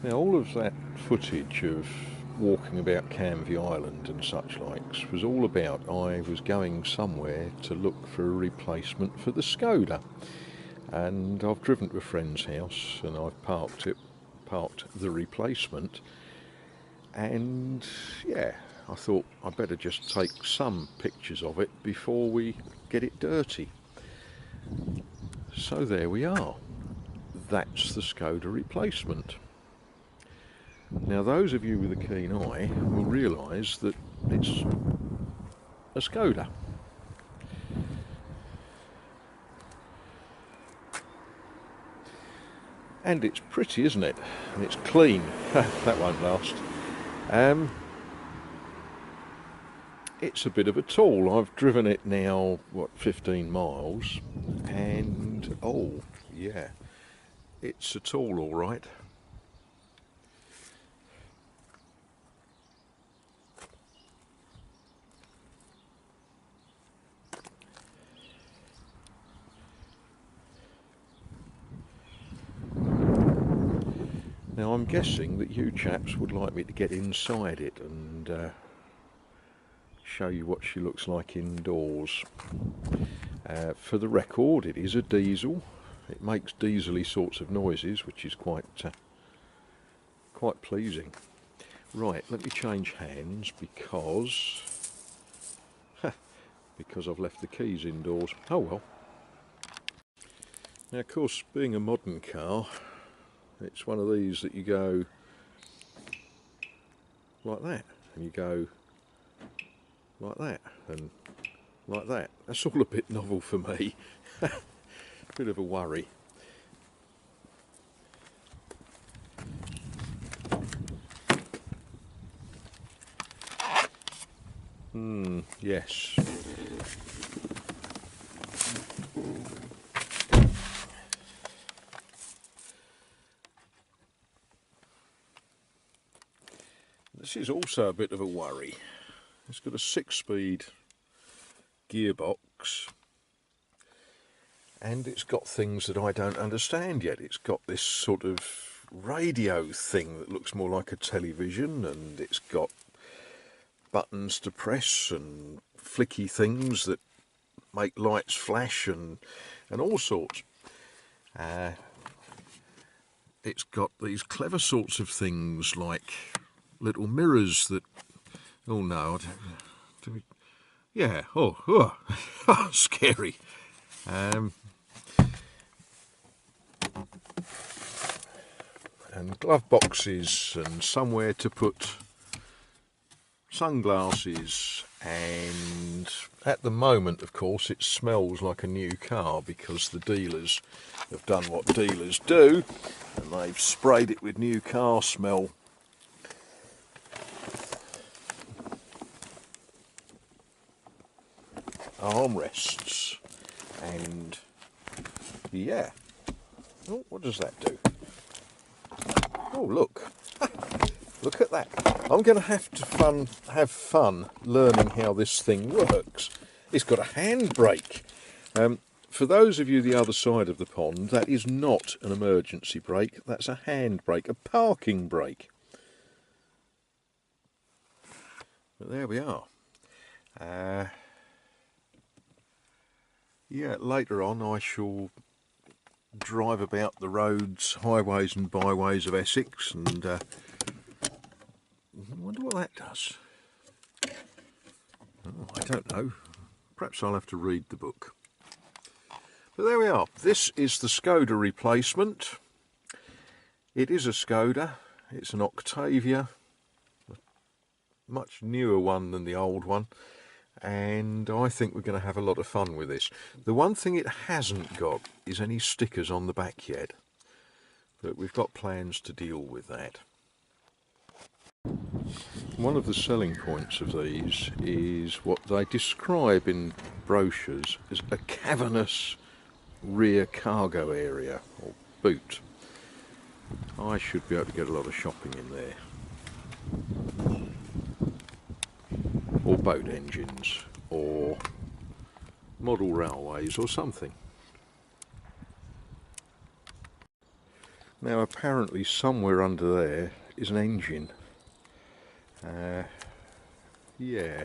Now, all of that footage of walking about Canvey Island and such likes was all about I was going somewhere to look for a replacement for the Skoda, and I've driven to a friend's house and I've parked the replacement, and yeah, I thought I'd better just take some pictures of it before we get it dirty. So there we are. That's the Skoda replacement. Now, those of you with a keen eye will realise that it's a Skoda. And it's pretty, isn't it? And it's clean. That won't last. It's a bit of a tool. I've driven it now, 15 miles, and oh yeah, it's a tool, all right. Now, I'm guessing that you chaps would like me to get inside it and show you what she looks like indoors. For the record, it is a diesel. It makes diesel-y sorts of noises, which is quite pleasing. Right, let me change hands because I've left the keys indoors. Oh well. Now, of course, being a modern car, it's one of these that you go like that, and you go like that, and like that. That's all a bit novel for me. Bit of a worry. Yes. This is also a bit of a worry. It's got a 6-speed gearbox, and it's got things that I don't understand yet. It's got this sort of radio thing that looks more like a television, and it's got buttons to press and flicky things that make lights flash and all sorts. It's got these clever sorts of things like little mirrors that, oh no, yeah, oh, scary. And glove boxes and somewhere to put sunglasses, and at the moment, of course, it smells like a new car because the dealers have done what dealers do, and they've sprayed it with new car smell. Armrests, and yeah, oh, what does that do? Oh, look. Look at that. I'm going to have fun learning how this thing works. It's got a handbrake. For those of you the other side of the pond, that is not an emergency brake. That's a handbrake, a parking brake. But there we are. Yeah, later on I shall drive about the roads, highways and byways of Essex, and I wonder what that does. Oh, I don't know. Perhaps I'll have to read the book. But there we are. This is the Skoda replacement. It is a Skoda. It's an Octavia, a much newer one than the old one, and I think we're going to have a lot of fun with this. The one thing it hasn't got is any stickers on the back yet, but we've got plans to deal with that. One of the selling points of these is what they describe in brochures as a cavernous rear cargo area, or boot. I should be able to get a lot of shopping in there. Or boat engines, or model railways or something. Now apparently somewhere under there is an engine. Yeah,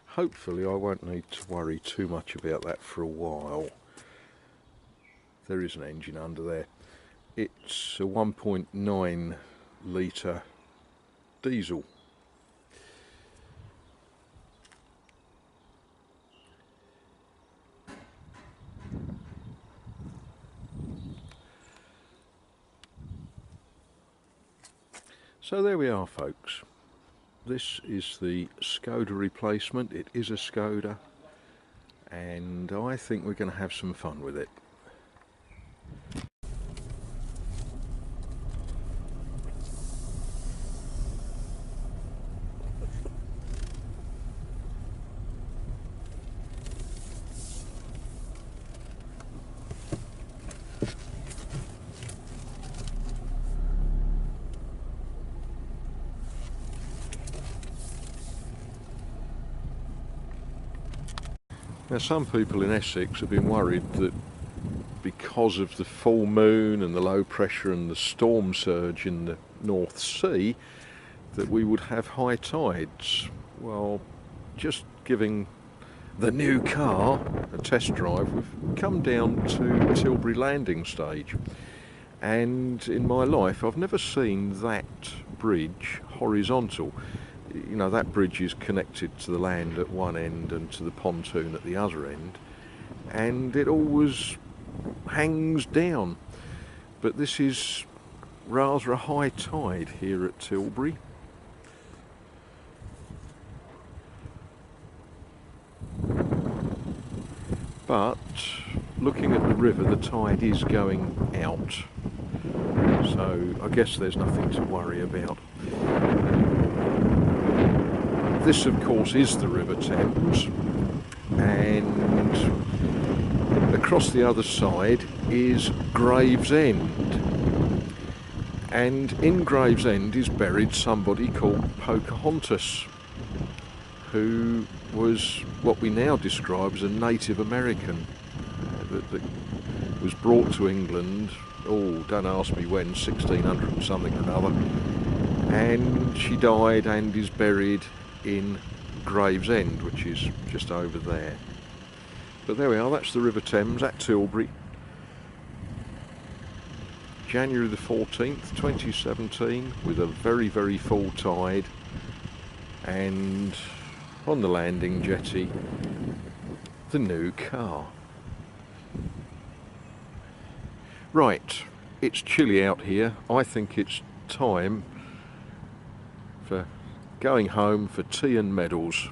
hopefully I won't need to worry too much about that for a while. There is an engine under there. It's a 1.9 litre diesel. So there we are, folks. This is the Skoda replacement. It is a Skoda, and I think we're going to have some fun with it. Now some people in Essex have been worried that because of the full moon and the low pressure and the storm surge in the North Sea that we would have high tides. Well, just giving the new car a test drive, we've come down to Tilbury landing stage, and in my life I've never seen that bridge horizontal. You know, that bridge is connected to the land at one end and to the pontoon at the other end, and it always hangs down. But this is rather a high tide here at Tilbury. But looking at the river, the tide is going out, so I guess there's nothing to worry about. This, of course, is the River Thames, and across the other side is Gravesend. And in Gravesend is buried somebody called Pocahontas, who was what we now describe as a Native American that was brought to England, don't ask me when, 1600 and something or another, and she died and is buried in Gravesend, which is just over there. But there we are, that's the River Thames at Tilbury, January the 14th 2017, with a very, very full tide, and on the landing jetty the new car. Right, it's chilly out here. I think it's time for going home for tea and medals.